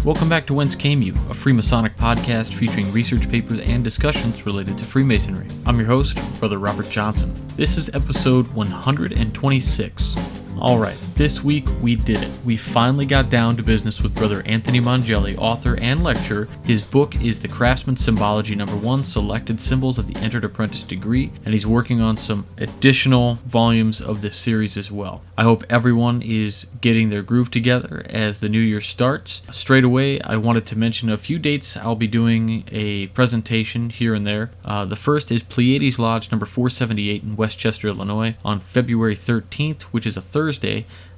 Welcome back to Whence Came You, a Freemasonic podcast featuring research papers and discussions related to Freemasonry. I'm your host, Brother Robert Johnson. This is episode 126. Alright, this week we did it. We finally got down to business with Brother Anthony Mongelli, author and lecturer. His book is the Craftsmans Symbology #1, Selected Symbols of the Entered Apprentice Degree, and he's working on some additional volumes of this series as well. I hope everyone is getting their groove together as the new year starts. Straight away, I wanted to mention a few dates I'll be doing a presentation here and there. The first is Pleiades Lodge number 478 in Westchester, Illinois on February 13th, which is a Thursday.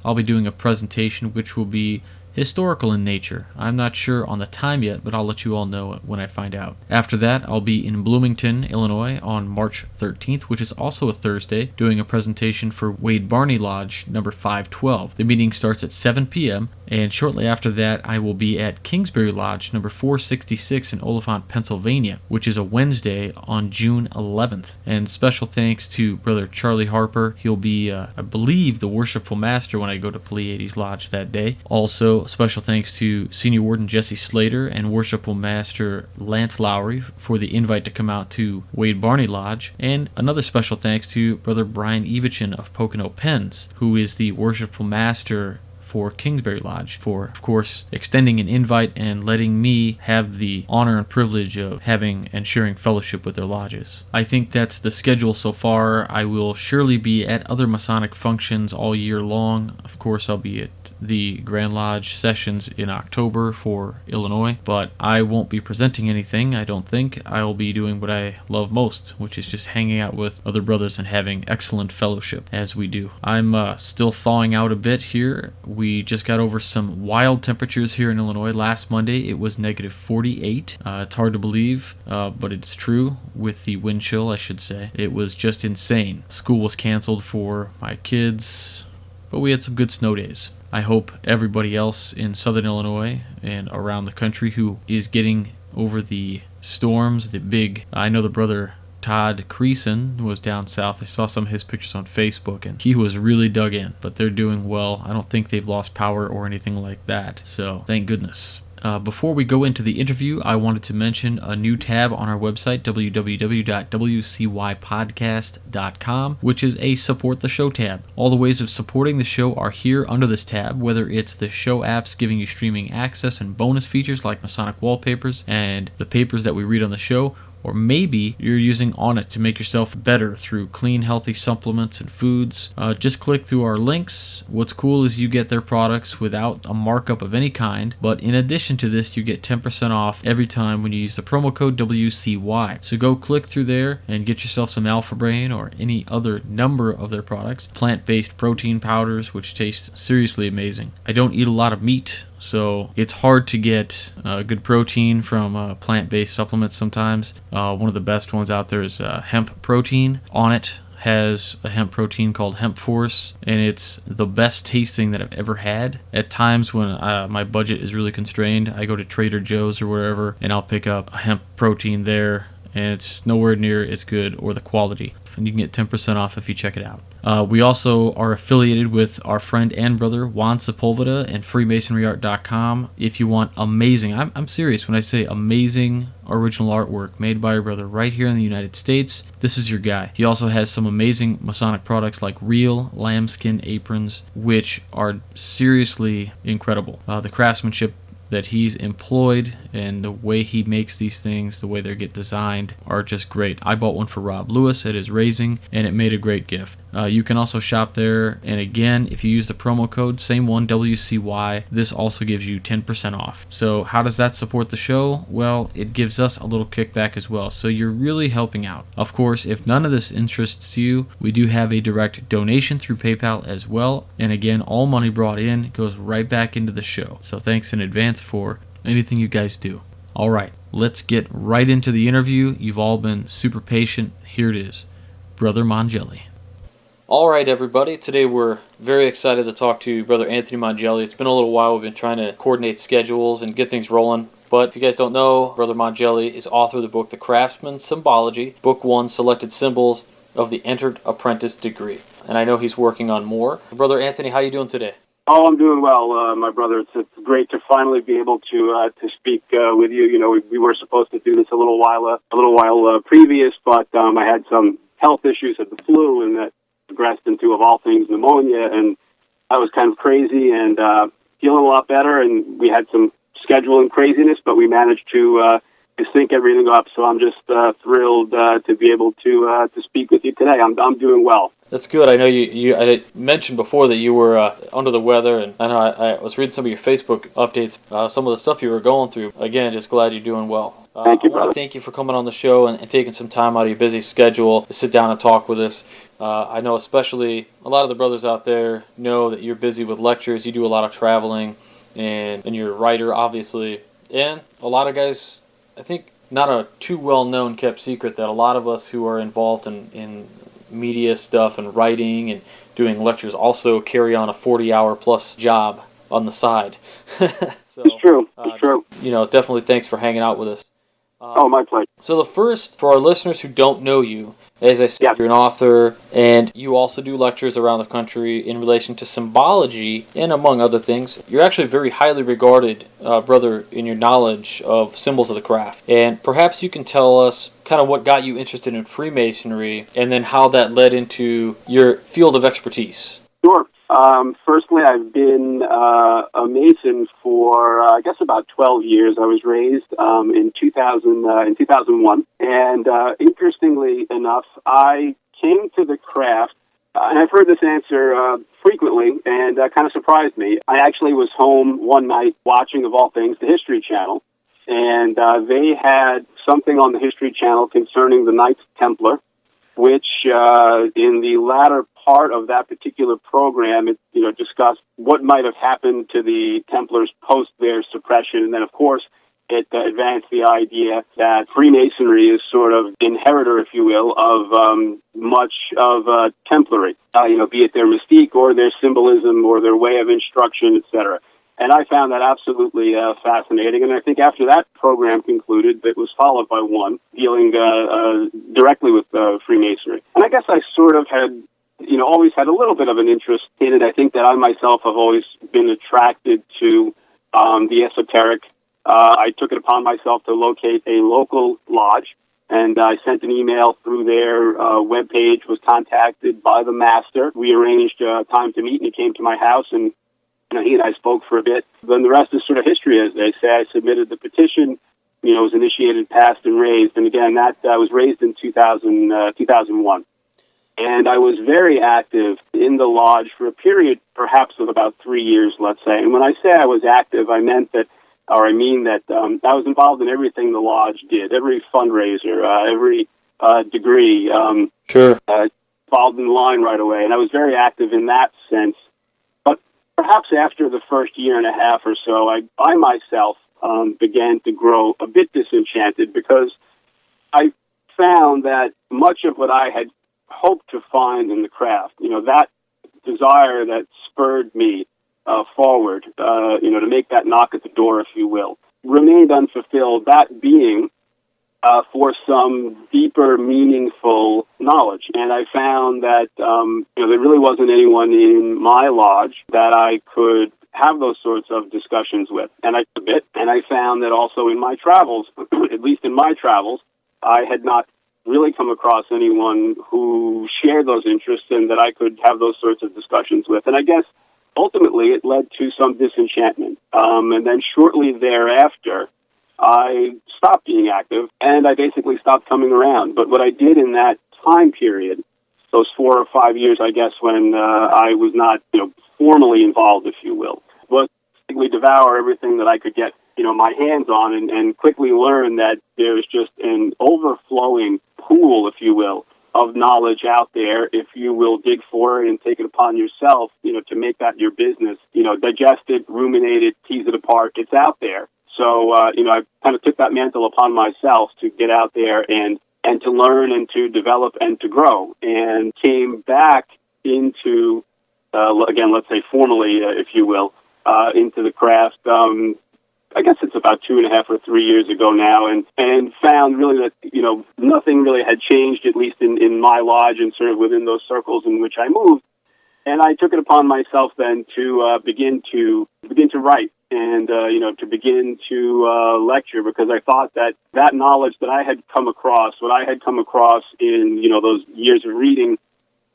I'll be doing a presentation which will be historical in nature. I'm not sure on the time yet, but I'll let you all know when I find out. After that, I'll be in Bloomington, Illinois on March 13th, which is also a Thursday, doing a presentation for Wade Barney Lodge number 512. The meeting starts at 7 p.m., and shortly after that, I will be at Kingsbury Lodge number 466 in Oliphant, Pennsylvania, which is a Wednesday on June 11th. And special thanks to Brother Charlie Harper. He'll be, I believe, the Worshipful Master when I go to Pleiades Lodge that day. Also, special thanks to Senior Warden Jesse Slater and Worshipful Master Lance Lowry for the invite to come out to Wade Barney Lodge. And another special thanks to Brother Brian Evichin of Pocono Pens, who is the Worshipful Master for Kingsbury Lodge, for, of course, extending an invite and letting me have the honor and privilege of having and sharing fellowship with their lodges. I think that's the schedule so far. I will surely be at other Masonic functions all year long. Of course, I'll be at the Grand Lodge sessions in October for Illinois, but I won't be presenting anything, I don't think. I will be doing what I love most, which is just hanging out with other brothers and having excellent fellowship, as we do. I'm still thawing out a bit here. We just got over some wild temperatures here in Illinois. Last Monday, it was negative 48. It's hard to believe, but it's true, with the wind chill, I should say. It was just insane. School was canceled for my kids, but we had some good snow days. I hope everybody else in southern Illinois and around the country who is getting over the storms, I know the brother Todd Creason was down south. I saw some of his pictures on Facebook, and he was really dug in, but they're doing well. I don't think they've lost power or anything like that, so thank goodness. Before we go into the interview, I wanted to mention a new tab on our website, www.wcypodcast.com, which is a Support the Show tab. All the ways of supporting the show are here under this tab, whether it's the show apps giving you streaming access and bonus features like Masonic wallpapers and the papers that we read on the show, or maybe you're using Onnit to make yourself better through clean, healthy supplements and foods. Just click through our links. What's cool is you get their products without a markup of any kind, but in addition to this, you get 10% off every time when you use the promo code WCY. So go click through there and get yourself some Alpha Brain or any other number of their products. Plant-based protein powders, which taste seriously amazing. I don't eat a lot of meat, so it's hard to get good protein from plant-based supplements sometimes. One of the best ones out there is hemp protein. Onnit has a hemp protein called Hemp Force, and it's the best tasting that I've ever had. At times when my budget is really constrained, I go to Trader Joe's or wherever, and I'll pick up a hemp protein there, and it's nowhere near as good or the quality. And you can get 10% off if you check it out. We also are affiliated with our friend and brother Juan Sepulveda and FreemasonryArt.com. If you want amazing, I'm serious when I say amazing original artwork made by your brother right here in the United States, this is your guy. He also has some amazing Masonic products like real lambskin aprons, which are seriously incredible. The craftsmanship that he's employed and the way he makes these things, the way they get designed, are just great. I bought one for Rob Lewis at his raising, and it made a great gift. You can also shop there, and again, if you use the promo code, same one, WCY, this also gives you 10% off. So how does that support the show? Well, it gives us a little kickback as well, so you're really helping out. Of course, if none of this interests you, we do have a direct donation through PayPal as well, and again, all money brought in goes right back into the show. So thanks in advance for anything you guys do. All right, let's get right into the interview. You've all been super patient. Here it is, Brother Mongelli. All right, everybody. Today we're very excited to talk to Brother Anthony Mongelli. It's been a little while. We've been trying to coordinate schedules and get things rolling. But if you guys don't know, Brother Mongelli is author of the book The Craftsmans Symbology, Book 1, Selected Symbols of the Entered Apprentice Degree. And I know he's working on more. Brother Anthony, how you doing today? Oh, I'm doing well, my brother. It's great to finally be able to speak with you. You know, we were supposed to do this a little while previous, but I had some health issues at the flu, and that progressed into, of all things, pneumonia, and I was kind of crazy and feeling a lot better. And we had some scheduling craziness, but we managed to sync everything up. So I'm just thrilled to be able to speak with you today. I'm doing well. That's good. I know I mentioned before that you were under the weather, and I know I was reading some of your Facebook updates, some of the stuff you were going through. Again, just glad you're doing well. Thank you, I want brother. to thank you for coming on the show and taking some time out of your busy schedule to sit down and talk with us. I know especially a lot of the brothers out there know that you're busy with lectures. You do a lot of traveling, and you're a writer, obviously. And a lot of guys, I think, not a too well-known kept secret that a lot of us who are involved in media stuff and writing and doing lectures also carry on a 40-hour plus job on the side. So, It's true. It's true. Definitely thanks for hanging out with us. Oh, my pleasure. So the first, for our listeners who don't know you, as I said, Yes. You're an author, and you also do lectures around the country in relation to symbology, and among other things. You're actually a very highly regarded brother in your knowledge of symbols of the craft. And perhaps you can tell us kind of what got you interested in Freemasonry, and then how that led into your field of expertise. Sure. Firstly, I've been a Mason for, I guess, about 12 years. I was raised in 2001. And interestingly enough, I came to the craft, and I've heard this answer frequently, and kind of surprised me. I actually was home one night watching, of all things, the History Channel, and they had something on the History Channel concerning the Knights Templar, which in the latter part of that particular program, it discussed what might have happened to the Templars post their suppression, and then of course it advanced the idea that Freemasonry is sort of inheritor, if you will, of much of Templary, be it their mystique or their symbolism or their way of instruction, etc. And I found that absolutely fascinating. And I think after that program concluded, it was followed by one dealing directly with Freemasonry. And I guess I sort of had, always had a little bit of an interest in it. I think that I myself have always been attracted to the esoteric. I took it upon myself to locate a local lodge, and I sent an email through their webpage, was contacted by the master. We arranged time to meet, and he came to my house, and he and I spoke for a bit. Then the rest is sort of history, as they say. I submitted the petition, was initiated, passed, and raised. And again, that was raised in 2001. And I was very active in the lodge for a period perhaps of about 3 years, let's say. And when I say I was active, I mean that I was involved in everything the lodge did, every fundraiser, every degree. Sure. Involved in the line right away. And I was very active in that sense. But perhaps after the first year and a half or so, I myself began to grow a bit disenchanted, because I found that much of what I had hoped to find in the craft, that desire that spurred me forward, to make that knock at the door, if you will, remained unfulfilled, that being for some deeper, meaningful knowledge. And I found that, there really wasn't anyone in my lodge that I could have those sorts of discussions with. And I submit, and I found that also in my travels, at least in my travels, I had not really come across anyone who shared those interests and that I could have those sorts of discussions with. And I guess ultimately it led to some disenchantment. And then shortly thereafter, I stopped being active, and I basically stopped coming around. But what I did in that time period, those 4 or 5 years, I guess, when I was not, formally involved, if you will, was basically devour everything that I could get, my hands on, and quickly learn that there's just an overflowing pool, if you will, of knowledge out there, if you will dig for it and take it upon yourself, to make that your business, digest it, ruminate it, tease it apart. It's out there. So, I kind of took that mantle upon myself to get out there and to learn and to develop and to grow, and came back into, again, let's say formally, if you will, into the craft. I guess it's about 2.5 or 3 years ago now, and found really that, nothing really had changed, at least in my lodge and sort of within those circles in which I moved. And I took it upon myself then to begin to write and to begin to lecture, because I thought that knowledge that I had come across, what I had come across in those years of reading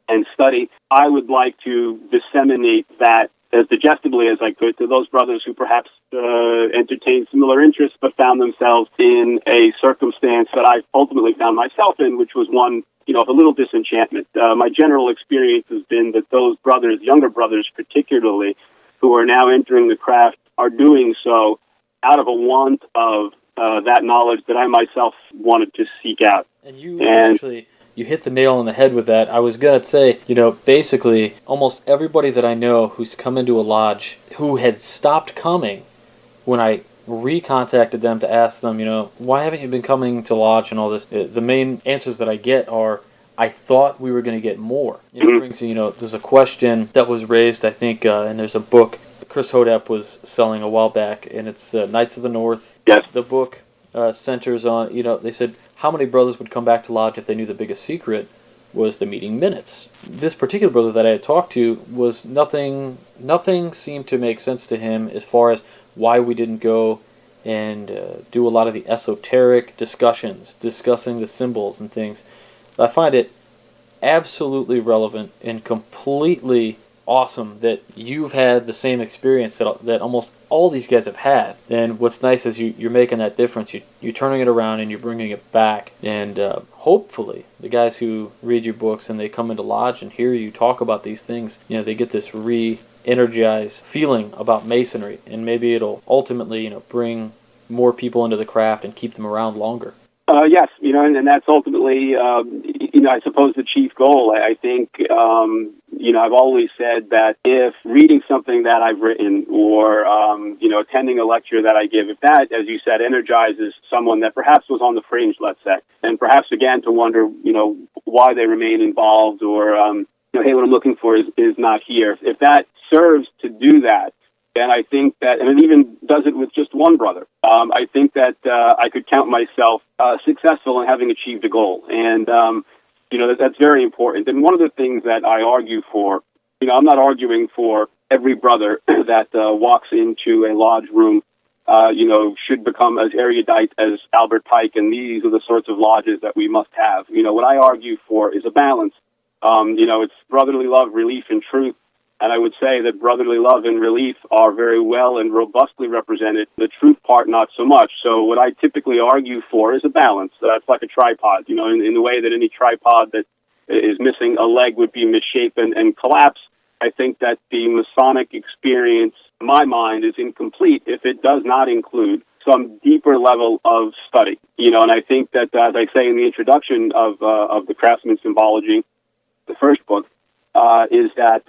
and study, I would like to disseminate that as digestibly as I could to those brothers who perhaps entertained similar interests but found themselves in a circumstance that I ultimately found myself in, which was one of a little disenchantment. My general experience has been that those brothers, younger brothers particularly, who are now entering the craft, are doing so out of a want of that knowledge that I myself wanted to seek out. And you hit the nail on the head with that. I was going to say, basically, almost everybody that I know who's come into a lodge who had stopped coming when I recontacted them to ask them, why haven't you been coming to lodge and all this? The main answers that I get are, I thought we were going to get more. There's a question that was raised, I think, and there's a book Chris Hodap was selling a while back, and it's Knights of the North. Yes. The book centers on, they said, how many brothers would come back to lodge if they knew the biggest secret was the meeting minutes? This particular brother that I had talked to was nothing seemed to make sense to him as far as why we didn't go and do a lot of the esoteric discussing the symbols and things. I find it absolutely relevant and completely awesome that you've had the same experience that almost all these guys have had. And what's nice is you're making that difference. You're turning it around and you're bringing it back. And hopefully the guys who read your books and they come into lodge and hear you talk about these things, they get this energized feeling about masonry, and maybe it'll ultimately bring more people into the craft and keep them around longer. Yes, and that's ultimately, I suppose the chief goal. I think, I've always said that if reading something that I've written or, attending a lecture that I give, if that, as you said, energizes someone that perhaps was on the fringe, let's say, and perhaps began to wonder, why they remain involved, or, hey, what I'm looking for is not here. If that serves to do that, and I think that, and it even does it with just one brother, I think that I could count myself successful in having achieved a goal. And, that's very important. And one of the things that I argue for, I'm not arguing for every brother that walks into a lodge room, should become as erudite as Albert Pike, and these are the sorts of lodges that we must have. What I argue for is a balance. It's brotherly love, relief, and truth. And I would say that brotherly love and relief are very well and robustly represented. The truth part, not so much. So what I typically argue for is a balance. It's like a tripod, in the way that any tripod that is missing a leg would be misshapen and collapse. I think that the Masonic experience, in my mind, is incomplete if it does not include some deeper level of study. And I think that, as I say in the introduction of the Craftsmans Symbology, the first book, is that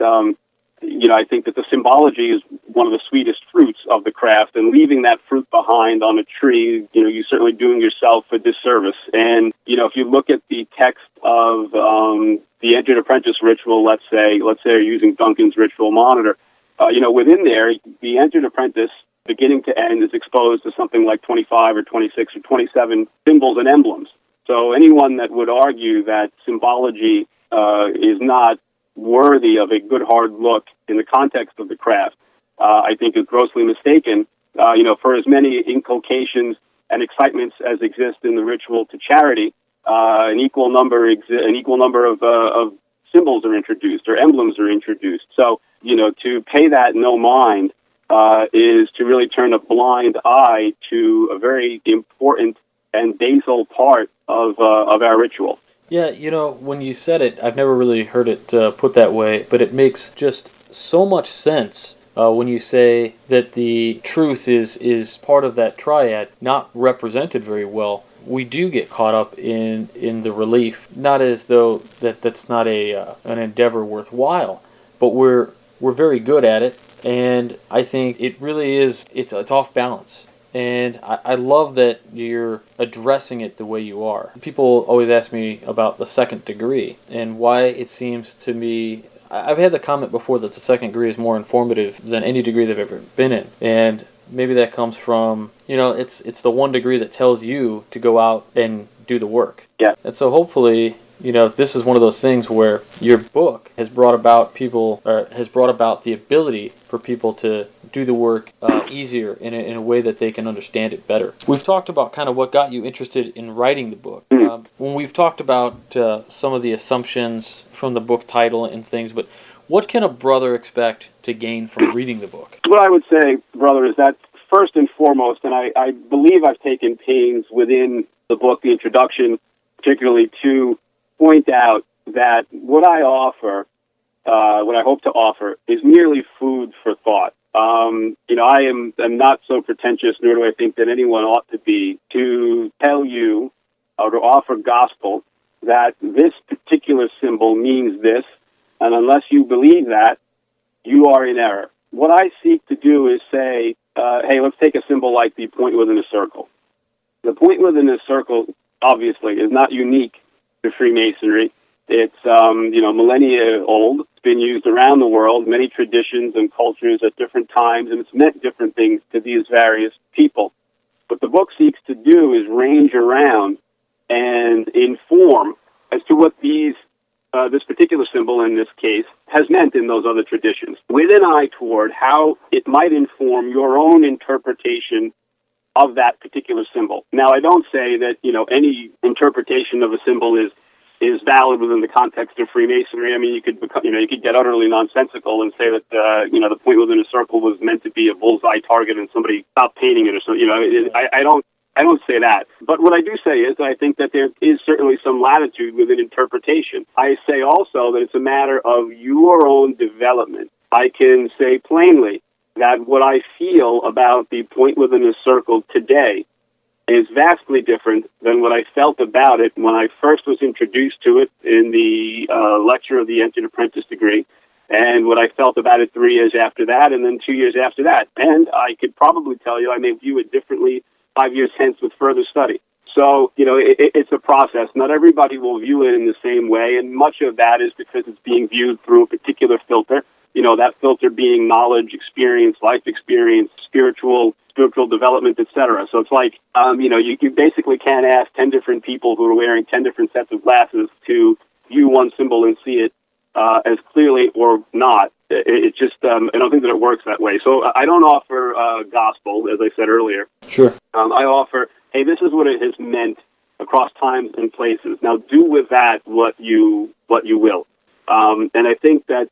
I think that the symbology is one of the sweetest fruits of the craft, and leaving that fruit behind on a tree, you're certainly doing yourself a disservice. And, if you look at the text of the Entered Apprentice ritual, let's say you're using Duncan's ritual monitor, within there, the Entered Apprentice, beginning to end, is exposed to something like 25 or 26 or 27 symbols and emblems. So anyone that would argue that symbology is not worthy of a good hard look in the context of the craft, I think is grossly mistaken. For as many inculcations and excitements as exist in the ritual to charity, an equal number of symbols are introduced or emblems are introduced. So, to pay that no mind is to really turn a blind eye to a very important and basal part of our ritual. Yeah, when you said it, I've never really heard it put that way, but it makes just so much sense when you say that the truth is part of that triad, not represented very well. We do get caught up in the relief, not as though that's not an endeavor worthwhile, but we're very good at it, and I think it really is, it's off balance. And I love that you're addressing it the way you are. People always ask me about the second degree and why it seems to me, I've had the comment before that the second degree is more informative than any degree they've ever been in. And maybe that comes from, it's the one degree that tells you to go out and do the work. Yeah. And so hopefully, this is one of those things where your book has brought about the ability for people to do the work easier in a way that they can understand it better. We've talked about kind of what got you interested in writing the book. When we've talked about some of the assumptions from the book title and things, but what can a brother expect to gain from reading the book? What I would say, brother, is that first and foremost, and I believe I've taken pains within the book, the introduction, particularly to point out that what I offer, what I hope to offer, is merely food for thought. I'm not so pretentious, nor do I think that anyone ought to be, to tell you or to offer gospel that this particular symbol means this, and unless you believe that, you are in error. What I seek to do is say, hey, let's take a symbol like the point within a circle. The point within a circle, obviously, is not unique to Freemasonry. It's, millennia old. It's been used around the world, many traditions and cultures at different times, and it's meant different things to these various people. What the book seeks to do is range around and inform as to what this particular symbol in this case has meant in those other traditions, with an eye toward how it might inform your own interpretation of that particular symbol. Now, I don't say that, any interpretation of a symbol is valid within the context of Freemasonry. I mean, you could get utterly nonsensical and say that, the point within a circle was meant to be a bullseye target and somebody stopped painting it or something. I don't say that. But what I do say is I think that there is certainly some latitude within interpretation. I say also that it's a matter of your own development. I can say plainly that what I feel about the point within a circle today is vastly different than what I felt about it when I first was introduced to it in the lecture of the entered apprentice degree, and what I felt about it 3 years after that, and then 2 years after that. And I could probably tell you I may view it differently 5 years hence with further study. So, it's a process. Not everybody will view it in the same way, and much of that is because it's being viewed through a particular filter, that filter being knowledge, experience, life experience, spiritual development, etc. So it's like, you basically can't ask 10 different people who are wearing 10 different sets of glasses to view one symbol and see it as clearly or not. It just, I don't think that it works that way. So I don't offer gospel, as I said earlier. Sure. I offer, hey, this is what it has meant across times and places. Now do with that what you will. And I think that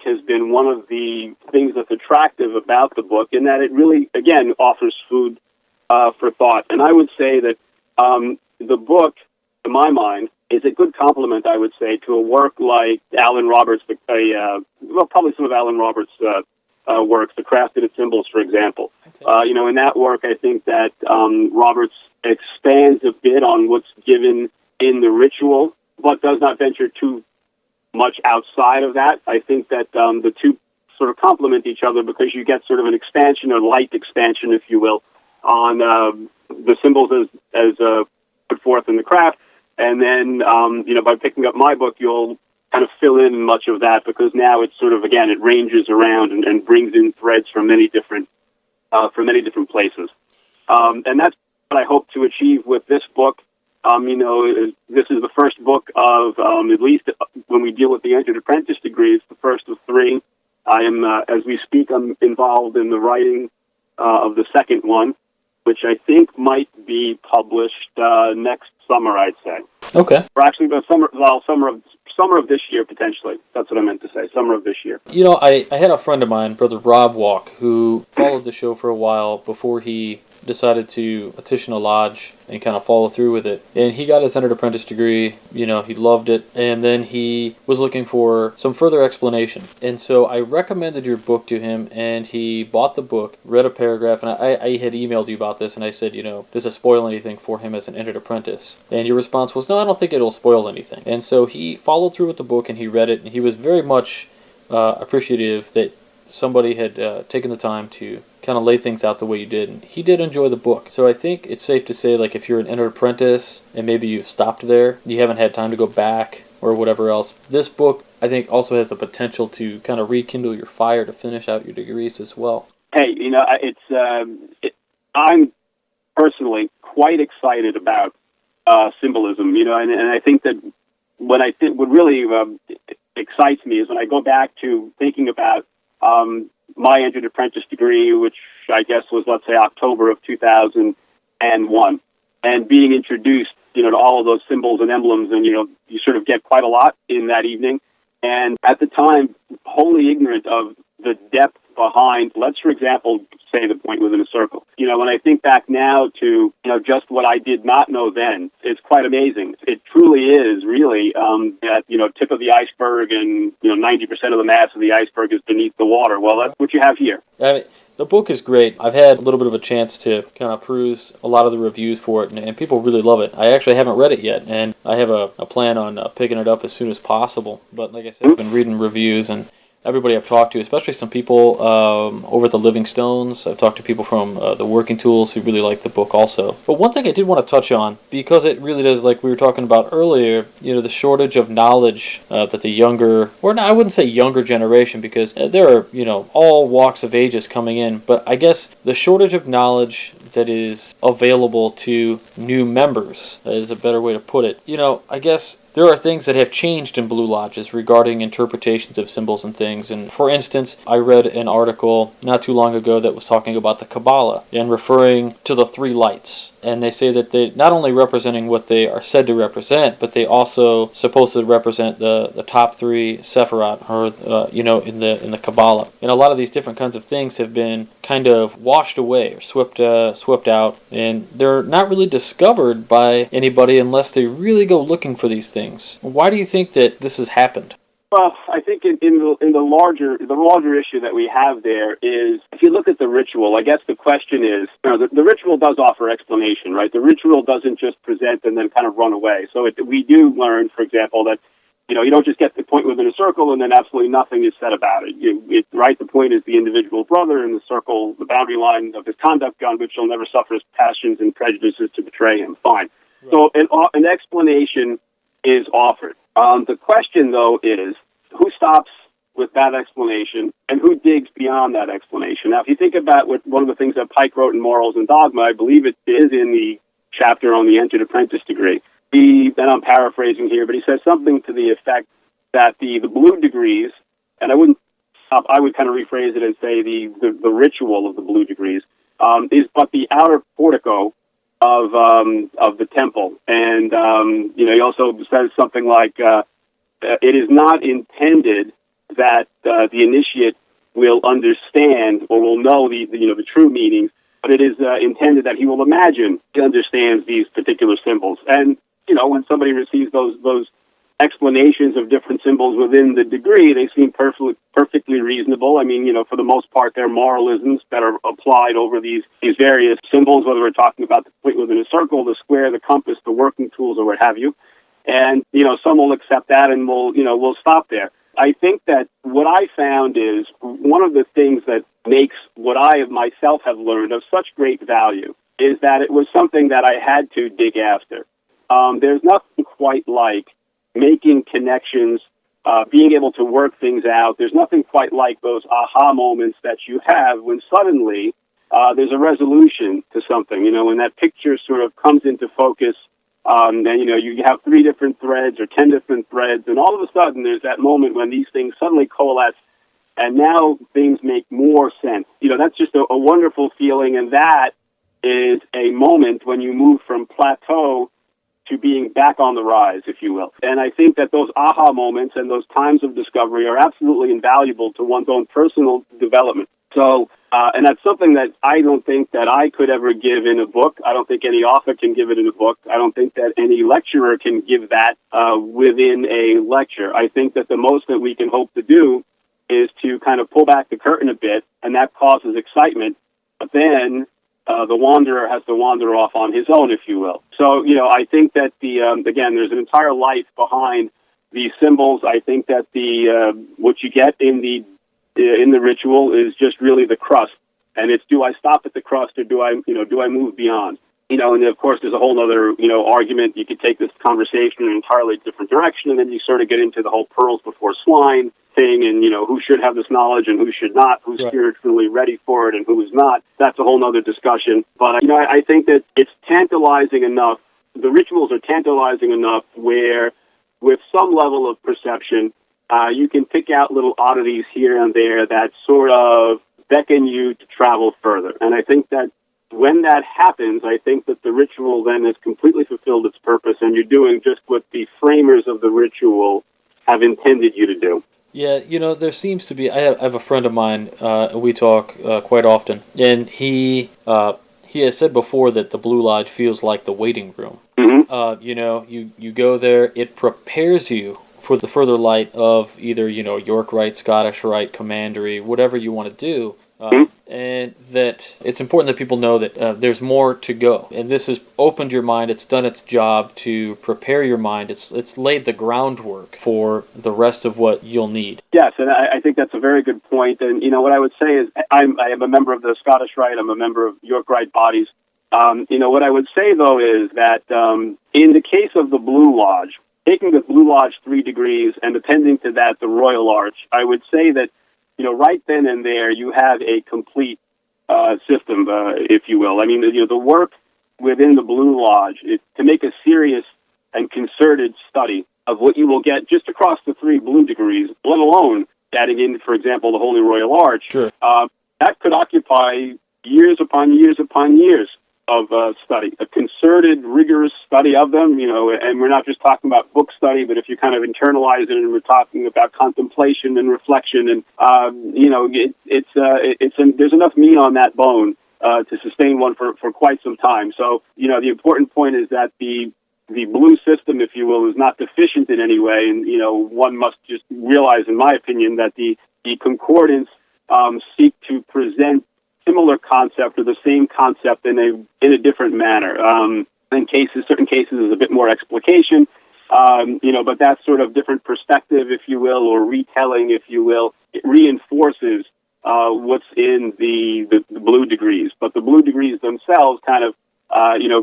has been one of the things that's attractive about the book, in that it really, again, offers food for thought. And I would say that the book, to my mind, is a good complement, I would say, to a work like Alan Roberts, probably some of Alan Roberts' works, the Crafted Symbols, for example. Okay. In that work, I think that Roberts expands a bit on what's given in the ritual, but does not venture too much outside of that. I think that the two sort of complement each other, because you get sort of an expansion, a light expansion, if you will, on the symbols as put forth in the craft. And then, by picking up my book, you'll kind of fill in much of that, because now it's sort of, again, it ranges around and brings in threads from many different places. And that's what I hope to achieve with this book. This is the first book of, at least when we deal with the entered apprentice degree, it's the first of 3. I am, as we speak, I'm involved in the writing of the second one, which I think might be published next summer, I'd say. Okay. Or actually, summer of this year, potentially. That's what I meant to say, summer of this year. I had a friend of mine, Brother Rob Walk, who followed the show for a while before he decided to petition a lodge and kind of follow through with it. And he got his entered apprentice degree, he loved it, and then he was looking for some further explanation. And so I recommended your book to him, and he bought the book, read a paragraph, and I had emailed you about this, and I said, does it spoil anything for him as an entered apprentice? And your response was, no, I don't think it'll spoil anything. And so he followed through with the book, and he read it, and he was very much appreciative that somebody had taken the time to kind of lay things out the way you did, and he did enjoy the book. So I think it's safe to say, like, if you're an entered apprentice and maybe you've stopped there, you haven't had time to go back or whatever else, this book I think also has the potential to kind of rekindle your fire to finish out your degrees as well. Hey, I'm personally quite excited about symbolism, and I think that what really excites me is when I go back to thinking about my entered apprentice degree, which I guess was, let's say, October of 2001, and being introduced, to all of those symbols and emblems, and, you sort of get quite a lot in that evening. And at the time, wholly ignorant of the depth behind, let's, for example, say the point within a circle. When I think back now to, just what I did not know then, it's quite amazing. It truly is really at, tip of the iceberg, and, 90% of the mass of the iceberg is beneath the water. Well, that's what you have here. The book is great. I've had a little bit of a chance to kind of peruse a lot of the reviews for it, and people really love it. I actually haven't read it yet, and I have a plan on picking it up as soon as possible. But like I said, I've been reading reviews, and everybody I've talked to, especially some people over at the Living Stones. I've talked to people from the Working Tools who really like the book also. But one thing I did want to touch on, because it really does, like we were talking about earlier, the shortage of knowledge that the younger, or I wouldn't say younger generation, because there are, all walks of ages coming in, but I guess the shortage of knowledge that is available to new members is a better way to put it. I guess there are things that have changed in Blue Lodges regarding interpretations of symbols and things. And for instance, I read an article not too long ago that was talking about the Kabbalah and referring to the three lights. And they say that they not only representing what they are said to represent, but they also supposed to represent the top three Sephirot, or in the Kabbalah. And a lot of these different kinds of things have been kind of washed away or swept out, and they're not really discovered by anybody unless they really go looking for these things. Why do you think that this has happened? Well, I think in the larger issue that we have there is, if you look at the ritual, I guess the question is, the ritual does offer explanation, right? The ritual doesn't just present and then kind of run away. So we do learn, for example, that you don't just get the point within a circle and then absolutely nothing is said about it. Right? The point is the individual brother, and the circle, the boundary line of his conduct beyond which he'll never suffer his passions and prejudices to betray him. Fine. Right. So an explanation is offered. The question, though, is who stops with that explanation and who digs beyond that explanation? Now, if you think about one of the things that Pike wrote in Morals and Dogma, I believe it is in the chapter on the entered apprentice degree. And I'm paraphrasing here, but he says something to the effect that the blue degrees, and I would kind of rephrase it and say the ritual of the blue degrees is but the outer portico of the temple. And he also says something like it is not intended that the initiate will understand or will know the true meanings, but it is intended that he will imagine he understands these particular symbols. And when somebody receives those explanations of different symbols within the degree, they seem perfectly reasonable. I mean, for the most part, they're moralisms that are applied over these various symbols, whether we're talking about the point within a circle, the square, the compass, the working tools, or what have you. And, some will accept that and we'll stop there. I think that what I found is one of the things that makes what I myself have learned of such great value is that it was something that I had to dig after. There's nothing quite like making connections, being able to work things out. There's nothing quite like those aha moments that you have when suddenly there's a resolution to something, when that picture sort of comes into focus, and, you have 3 different threads or 10 different threads, and all of a sudden there's that moment when these things suddenly coalesce, and now things make more sense. That's just a wonderful feeling, and that is a moment when you move from plateau to being back on the rise, if you will. And I think that those aha moments and those times of discovery are absolutely invaluable to one's own personal development. So, and that's something that I don't think that I could ever give in a book. I don't think any author can give it in a book. I don't think that any lecturer can give that within a lecture. I think that the most that we can hope to do is to kind of pull back the curtain a bit, and that causes excitement. But then the wanderer has to wander off on his own, if you will. So, I think that again, there's an entire life behind these symbols. I think that what you get in the ritual is just really the crust, and it's, do I stop at the crust or do I move beyond? And of course there's a whole other, argument. You could take this conversation in an entirely different direction, and then you sort of get into the whole pearls before swine thing, and who should have this knowledge and who should not, who's spiritually ready for it and who is not. That's a whole other discussion. But I think that it's tantalizing enough the rituals are tantalizing enough where, with some level of perception, you can pick out little oddities here and there that sort of beckon you to travel further. And I think that when that happens, I think that the ritual then has completely fulfilled its purpose, and you're doing just what the framers of the ritual have intended you to do. Yeah, there seems to be. I have a friend of mine. We talk quite often, and he has said before that the Blue Lodge feels like the waiting room. Mm-hmm. You go there. It prepares you for the further light of either York Rite, Scottish Rite, Commandery, whatever you want to do. And that it's important that people know that there's more to go. And this has opened your mind. It's done its job to prepare your mind. It's laid the groundwork for the rest of what you'll need. Yes, and I think that's a very good point. And, what I would say is I am a member of the Scottish Rite. I'm a member of York Rite bodies. What I would say, though, is that in the case of the Blue Lodge, taking the Blue Lodge 3 degrees and appending to that the Royal Arch, I would say that right then and there, you have a complete system, if you will. I mean, the work within the Blue Lodge is to make a serious and concerted study of what you will get just across the 3 blue degrees, let alone adding in, for example, the Holy Royal Arch. Sure. That could occupy years upon years upon years of study, a concerted, rigorous study of them, and we're not just talking about book study, but if you kind of internalize it, and we're talking about contemplation and reflection, and, there's enough meat on that bone to sustain one for quite some time. So, the important point is that the blue system, if you will, is not deficient in any way, and, one must just realize, in my opinion, that the concordance seek to present similar concept or the same concept in a different manner. Certain cases, is a bit more explication, but that's sort of different perspective, if you will, or retelling, if you will. It reinforces what's in the blue degrees. But the blue degrees themselves kind of,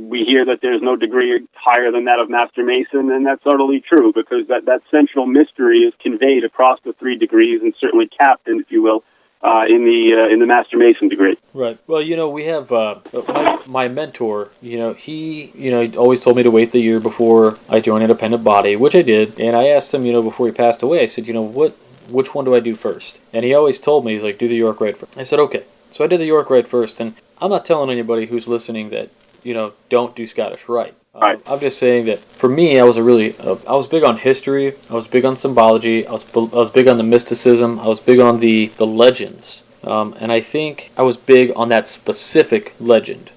we hear that there's no degree higher than that of Master Mason, and that's utterly true, because that central mystery is conveyed across the 3 degrees and certainly captained, if you will, in the Master Mason degree. Right. Well, we have my mentor. He always told me to wait the year before I joined an independent body, which I did. And I asked him, before he passed away, I said, which one do I do first? And he always told me, he's like, do the York Rite first. I said, okay. So I did the York Rite first, and I'm not telling anybody who's listening that don't do Scottish Rite. Right. I'm just saying that for me, I was I was big on history. I was big on symbology. I was big on the mysticism. I was big on the legends. And I think I was big on that specific legend.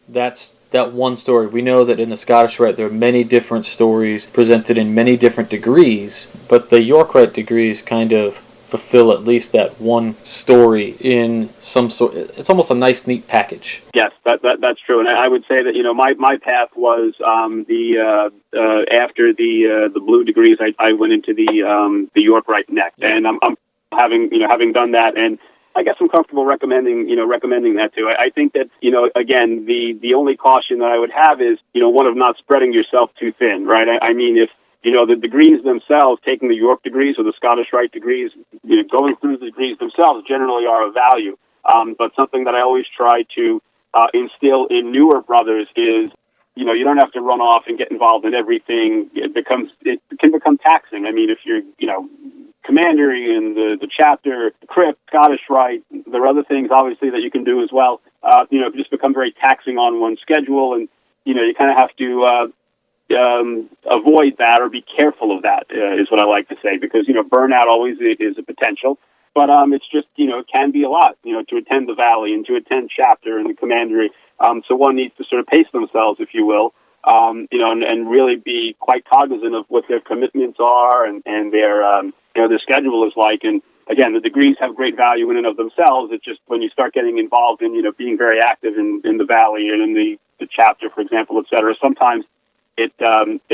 That's that one story. We know that in the Scottish Rite there are many different stories presented in many different degrees, but the York Rite degrees kind of fulfill at least that one story in some sort. It's almost a nice, neat package. Yes, that's true, and I would say that my path was after the blue degrees, I went into the York Rite next, and I'm having done that, and I guess I'm comfortable recommending that too. I think that again the only caution that I would have is one of not spreading yourself too thin, right? I mean if the degrees themselves, taking the York degrees or the Scottish Rite degrees, going through the degrees themselves generally are of value. But something that I always try to instill in newer brothers is, you don't have to run off and get involved in everything. It can become taxing. I mean, if you're, commandery and the chapter, the crypt, Scottish Rite, there are other things obviously that you can do as well. It just become very taxing on one's schedule, and you kind of have to avoid that or be careful of that, is what I like to say, because burnout always is a potential, but it's just it can be a lot to attend the Valley and to attend chapter and the commandery, so one needs to sort of pace themselves, if you will, and really be quite cognizant of what their commitments are and their schedule is like. And again, the degrees have great value in and of themselves. It's just when you start getting involved in being very active in the Valley and in the chapter, for example, et cetera, sometimes it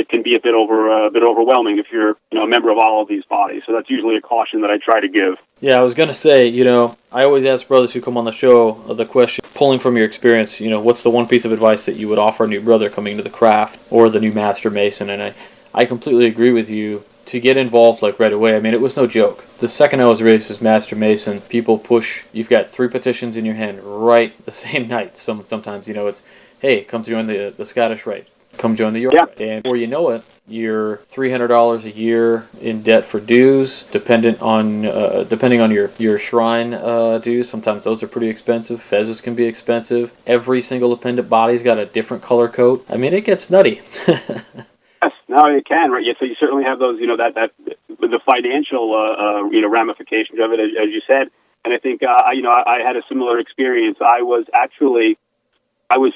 can be a bit overwhelming if you're a member of all of these bodies. So that's usually a caution that I try to give. Yeah, I was going to say, I always ask brothers who come on the show the question, pulling from your experience, what's the one piece of advice that you would offer a new brother coming into the craft or the new Master Mason? And I completely agree with you to get involved like right away. I mean, it was no joke. The second I was raised as Master Mason, people push, you've got 3 petitions in your hand right the same night. Sometimes, hey, come join the Scottish Rite. Come join the York Yeah. Rite. And before you know it, you're $300 a year in debt for dues, depending on your shrine dues. Sometimes those are pretty expensive. Fezzes can be expensive. Every single appendant body's got a different color coat. I mean, it gets nutty. Yes, no, it can, right? Yeah, so you certainly have those, that the financial, ramifications of it, as you said. And I think, I had a similar experience. I was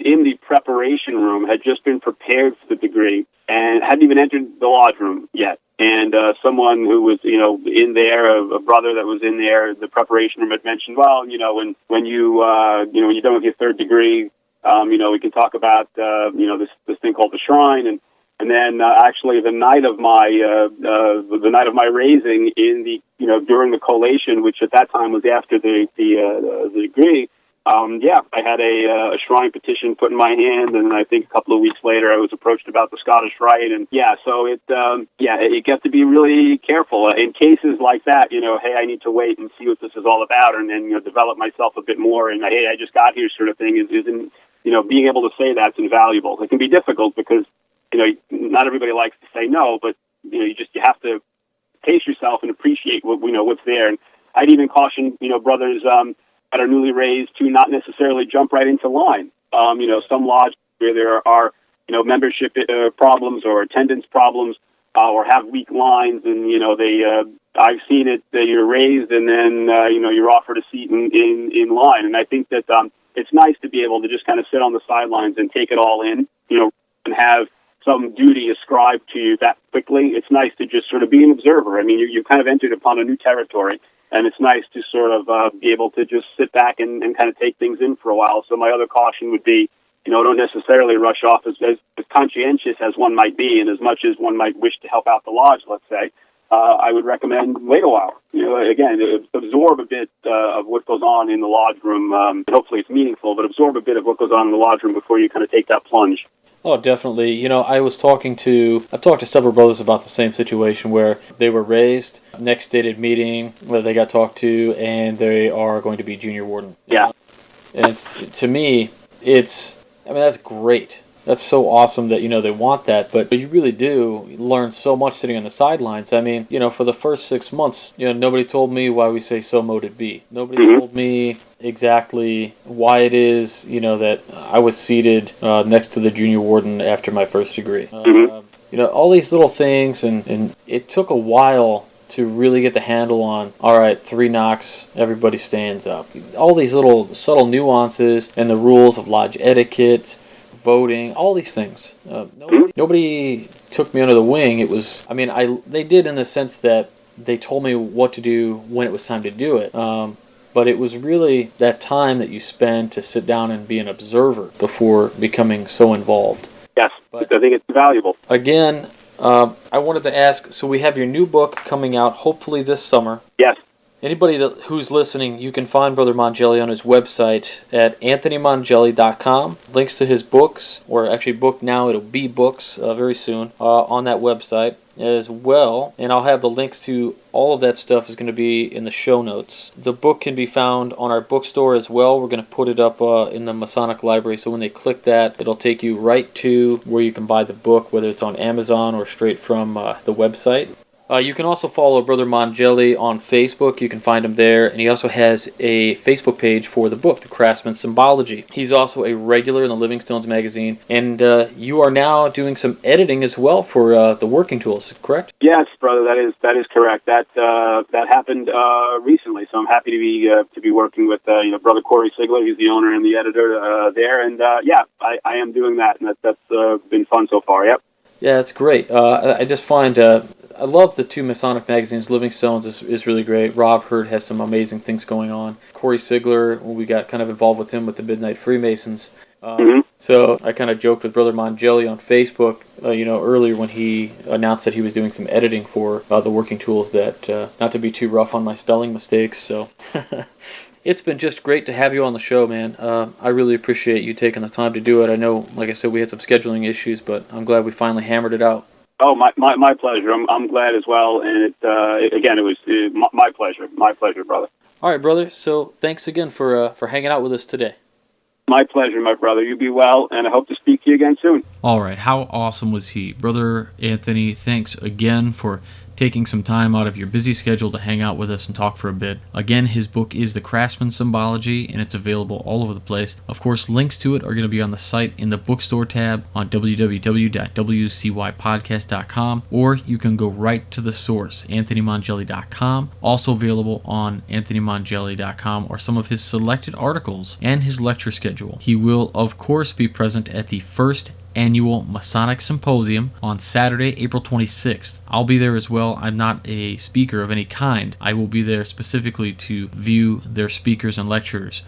in the preparation room, had just been prepared for the degree, and hadn't even entered the lodge room yet. And someone who was, in there, a brother that was in there, the preparation room had mentioned, well, when you're done with your third degree, we can talk about, this thing called the shrine. And then actually the night of my raising during the collation, which at that time was after the degree, I had a shrine petition put in my hand, and I think a couple of weeks later I was approached about the Scottish Rite, and so it gets to be really careful in cases like that. Hey, I need to wait and see what this is all about, and then develop myself a bit more. And hey, I just got here, sort of thing, isn't being able to say that's invaluable. It can be difficult because not everybody likes to say no, but you have to pace yourself and appreciate what's there. And I'd even caution brothers that are newly raised to not necessarily jump right into line. Some lodges where there are, membership problems or attendance problems, or have weak lines, and, I've seen it that you're raised and then, you're offered a seat in line. And I think that it's nice to be able to just kind of sit on the sidelines and take it all in, and have some duty ascribed to you that quickly. It's nice to just sort of be an observer. I mean, you've kind of entered upon a new territory. And it's nice to sort of be able to just sit back and kind of take things in for a while. So my other caution would be, don't necessarily rush off as conscientious as one might be, and as much as one might wish to help out the lodge, let's say. I would recommend wait a while. Again, absorb a bit of what goes on in the lodge room. Hopefully it's meaningful, but absorb a bit of what goes on in the lodge room before you kind of take that plunge. Oh, definitely. I've talked to several brothers about the same situation where they were raised, next stated meeting, where they got talked to, and they are going to be junior warden. Yeah. And to me, that's great. That's so awesome that, they want that, but you really do learn so much sitting on the sidelines. I mean, for the first 6 months, nobody told me why we say so moted be. Nobody told me exactly why it is, that I was seated next to the junior warden after my first degree. All these little things, and it took a while to really get the handle on, all right, 3 knocks, everybody stands up. All these little subtle nuances and the rules of lodge etiquette, voting, all these things. Nobody took me under the wing. It was, they did in the sense that they told me what to do when it was time to do it. But it was really that time that you spend to sit down and be an observer before becoming so involved. Yes, but I think it's valuable. Again, I wanted to ask, so we have your new book coming out hopefully this summer. Yes. Anybody who's listening, you can find Brother Mongelli on his website at anthonymongelli.com. Links to his books, or actually book now, it'll be books very soon, on that website as well. And I'll have the links to all of that stuff is going to be in the show notes. The book can be found on our bookstore as well. We're going to put it up in the Masonic Library, so when they click that, it'll take you right to where you can buy the book, whether it's on Amazon or straight from the website. You can also follow Brother Mongelli on Facebook. You can find him there. And he also has a Facebook page for the book, The Craftsmans Symbology. He's also a regular in the Living Stones magazine. And you are now doing some editing as well for the working tools, correct? Yes, brother, that is correct. That happened recently. So I'm happy to be working with Brother Corey Sigler. He's the owner and the editor there. And I am doing that. And that's been fun so far, yep. Yeah, it's great. I just find... I love the 2 Masonic magazines. Living Stones is really great. Rob Hurt has some amazing things going on. Corey Sigler, we got kind of involved with him with the Midnight Freemasons. So I kind of joked with Brother Mongelli on Facebook, earlier when he announced that he was doing some editing for the working tools, that not to be too rough on my spelling mistakes. So it's been just great to have you on the show, man. I really appreciate you taking the time to do it. I know, like I said, we had some scheduling issues, but I'm glad we finally hammered it out. Oh, my pleasure. I'm glad as well, and it was my pleasure, brother. All right, brother. So thanks again for hanging out with us today. My pleasure, my brother. You be well, and I hope to speak to you again soon. All right, how awesome was he? Brother Anthony, thanks again for taking some time out of your busy schedule to hang out with us and talk for a bit. Again, his book is The Craftsmans Symbology, and it's available all over the place. Of course, links to it are going to be on the site in the bookstore tab on www.wcypodcast.com, or you can go right to the source, anthonymongelli.com. Also available on anthonymongelli.com are some of his selected articles and his lecture schedule. He will, of course, be present at the first annual Masonic Symposium on Saturday, April 26th. I'll be there as well. I'm not a speaker of any kind. I will be there specifically to view their speakers and lecturers.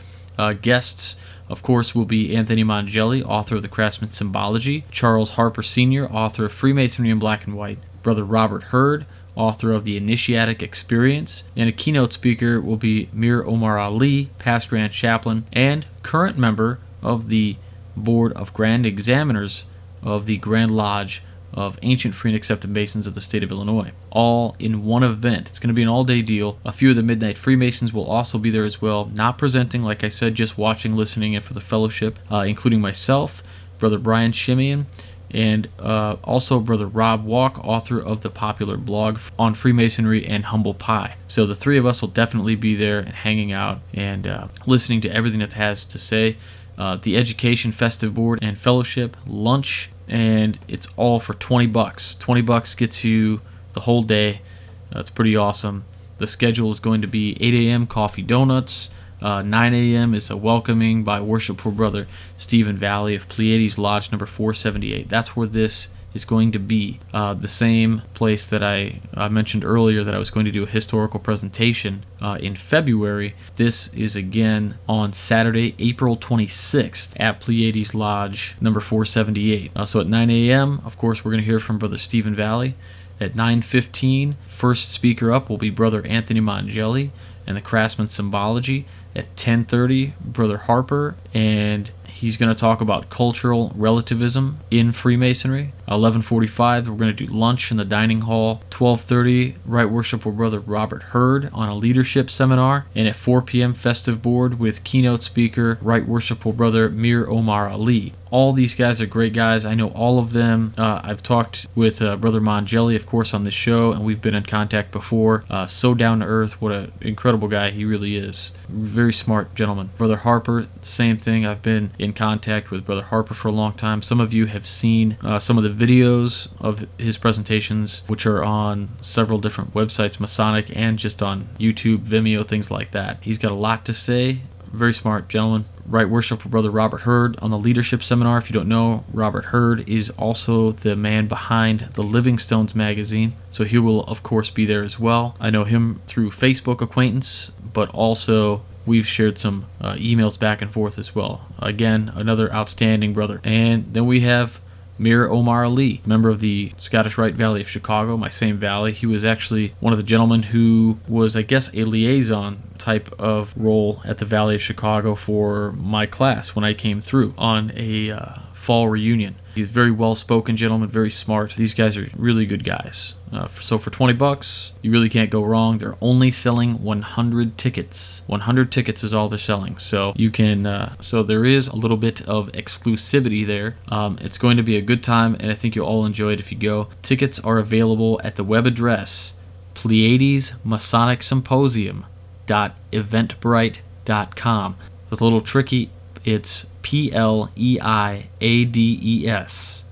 Guests, of course, will be Anthony Mongelli, author of The Craftsmans Symbology, Charles Harper Sr., author of Freemasonry in Black and White, Brother Robert Hurd, author of The Initiatic Experience, and a keynote speaker will be Mir Omar Ali, past Grand Chaplain, and current member of the Board of Grand Examiners of the Grand Lodge of Ancient Free and Accepted Masons of the state of Illinois, all in one event. It's going to be an all-day deal. A few of the Midnight Freemasons will also be there as well, not presenting, like I said, just watching, listening, and for the fellowship, including myself, Brother Brian Shimian, and also Brother Rob Walk, author of the popular blog on Freemasonry and Humble Pie. So the three of us will definitely be there and hanging out and listening to everything it has to say. The Education Festive Board and Fellowship, lunch, and it's all for $20. $20 gets you the whole day. It's pretty awesome. The schedule is going to be 8 a.m. coffee donuts. 9 a.m. is a welcoming by Worshipful Brother Stephen Valley of Pleiades Lodge number 478. That's where this is going to be. The same place that I mentioned earlier that I was going to do a historical presentation in February. This is again on Saturday, April 26th at Pleiades Lodge number 478. So at 9 a.m., of course, we're going to hear from Brother Stephen Valley. At 9:15, first speaker up will be Brother Anthony Mongelli and the Craftsmans Symbology. At 10:30, Brother Harper, and he's going to talk about cultural relativism in Freemasonry. 11:45, we're going to do lunch in the dining hall. 12:30, Right Worshipful Brother Robert Hurd on a leadership seminar. And at 4 p.m., festive board with keynote speaker Right Worshipful Brother Mir Omar Ali. All these guys are great guys. I know all of them. I've talked with Brother Mongelli, of course, on this show, and we've been in contact before. So down to earth. What an incredible guy he really is. Very smart gentleman. Brother Harper, same thing. I've been in contact with Brother Harper for a long time. Some of you have seen some of the videos of his presentations, which are on several different websites, Masonic, and just on YouTube, Vimeo, things like that. He's got a lot to say. Very smart gentleman. Right Worshipful Brother Robert Hurd on the leadership seminar. If you don't know, Robert Hurd is also the man behind the Living Stones magazine, so he will of course be there as well. I know him through Facebook acquaintance, but also we've shared some emails back and forth as well. Again, another outstanding brother. And then we have Mir Omar Ali, member of the Scottish Rite Valley of Chicago, my same valley. He was actually one of the gentlemen who was, I guess, a liaison type of role at the Valley of Chicago for my class when I came through on a fall reunion. He's a very well-spoken gentleman, very smart. These guys are really good guys. So for $20, you really can't go wrong. They're only selling 100 tickets. 100 tickets is all they're selling. So you can. So there is a little bit of exclusivity there. It's going to be a good time, and I think you'll all enjoy it if you go. Tickets are available at the web address Pleiades Masonic Symposium.eventbrite.com. It's a little tricky. It's PLEIADES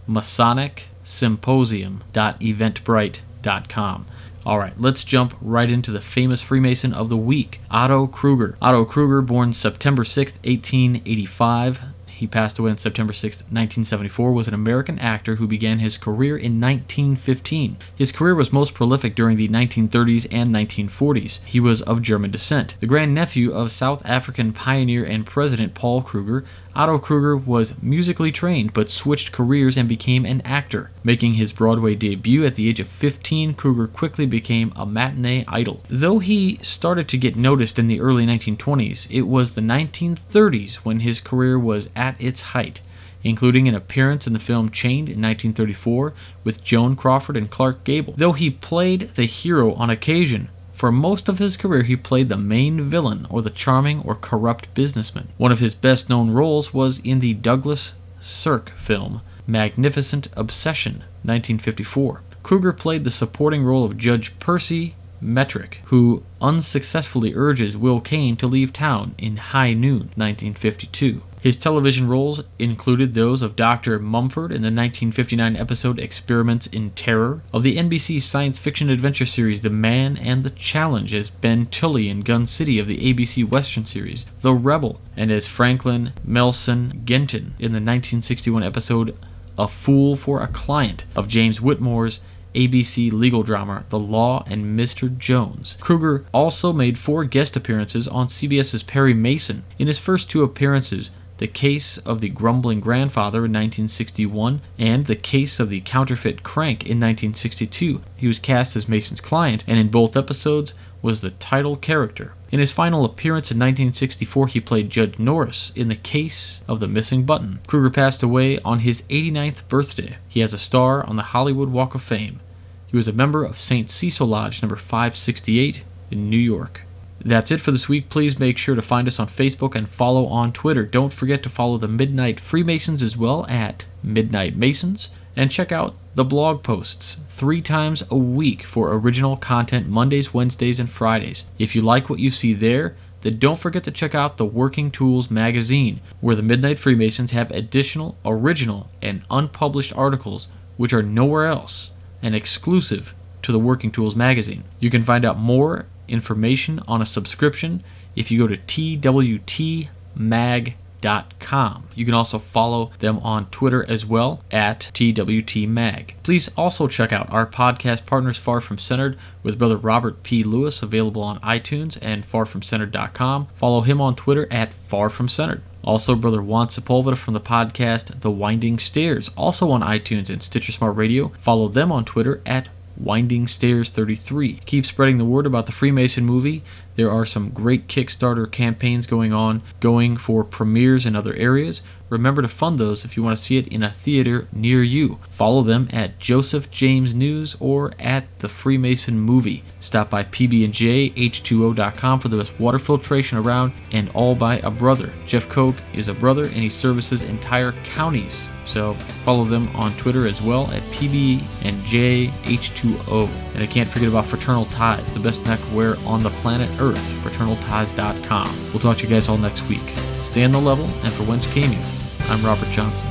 Masonic Symposium.eventbrite.com. Alright, let's jump right into the famous Freemason of the week, Otto Kruger. Otto Kruger, born September 6th, 1885. He passed away on September 6, 1974, was an American actor who began his career in 1915. His career was most prolific during the 1930s and 1940s. He was of German descent. The grandnephew of South African pioneer and President Paul Kruger, Otto Kruger was musically trained but switched careers and became an actor. Making his Broadway debut at the age of 15, Kruger quickly became a matinee idol. Though he started to get noticed in the early 1920s, it was the 1930s when his career was at its height, including an appearance in the film Chained in 1934 with Joan Crawford and Clark Gable. Though he played the hero on occasion, For most of his career, he played the main villain, or the charming or corrupt businessman. One of his best-known roles was in the Douglas Sirk film Magnificent Obsession, 1954. Kruger played the supporting role of Judge Percy Metric, who unsuccessfully urges Will Kane to leave town in High Noon, 1952. His television roles included those of Dr. Mumford in the 1959 episode Experiments in Terror, of the NBC science fiction adventure series The Man and the Challenge as Ben Tully in Gun City of the ABC Western series The Rebel, and as Franklin Melson Genton in the 1961 episode A Fool for a Client of James Whitmore's ABC legal drama The Law and Mr. Jones. Kruger also made 4 guest appearances on CBS's Perry Mason. In his first 2 appearances, The Case of the Grumbling Grandfather in 1961 and The Case of the Counterfeit Crank in 1962, he was cast as Mason's client, and in both episodes was the title character. In his final appearance in 1964, he played Judge Norris in The Case of the Missing Button. Kruger passed away on his 89th birthday. He has a star on the Hollywood Walk of Fame. He was a member of St. Cecil Lodge number 568 in New York. That's it for this week. Please make sure to find us on Facebook and follow on Twitter. Don't forget to follow the Midnight Freemasons as well at Midnight Masons, and check out the blog posts 3 times a week for original content Mondays, Wednesdays, and Fridays. If you like what you see there, then don't forget to check out the Working Tools magazine, where the Midnight Freemasons have additional, original, and unpublished articles which are nowhere else and exclusive to the Working Tools magazine. You can find out more information on a subscription if you go to twtmag.com. You can also follow them on Twitter as well at twtmag. Please also check out our podcast partners Far From Centered with Brother Robert P. Lewis, available on iTunes and farfromcentered.com. Follow him on Twitter at farfromcentered. Also, Brother Juan Sepulveda from the podcast The Winding Stairs, also on iTunes and Stitcher Smart Radio. Follow them on Twitter at Winding Stairs 33. Keep spreading the word about the Freemason movie. There are some great Kickstarter campaigns going for premieres in other areas. Remember to fund those if you want to see it in a theater near you. Follow them at Joseph James News or at the Freemason Movie. Stop by PB&JH2O.com for the best water filtration around, and all by a brother. Jeff Koch is a brother and he services entire counties. So follow them on Twitter as well at PB&JH2O. And I can't forget about Fraternal Ties, the best neckwear on the planet Earth. fraternalties.com. We'll talk to you guys all next week. Stay on the level, and for Whence Came You, I'm Robert Johnson.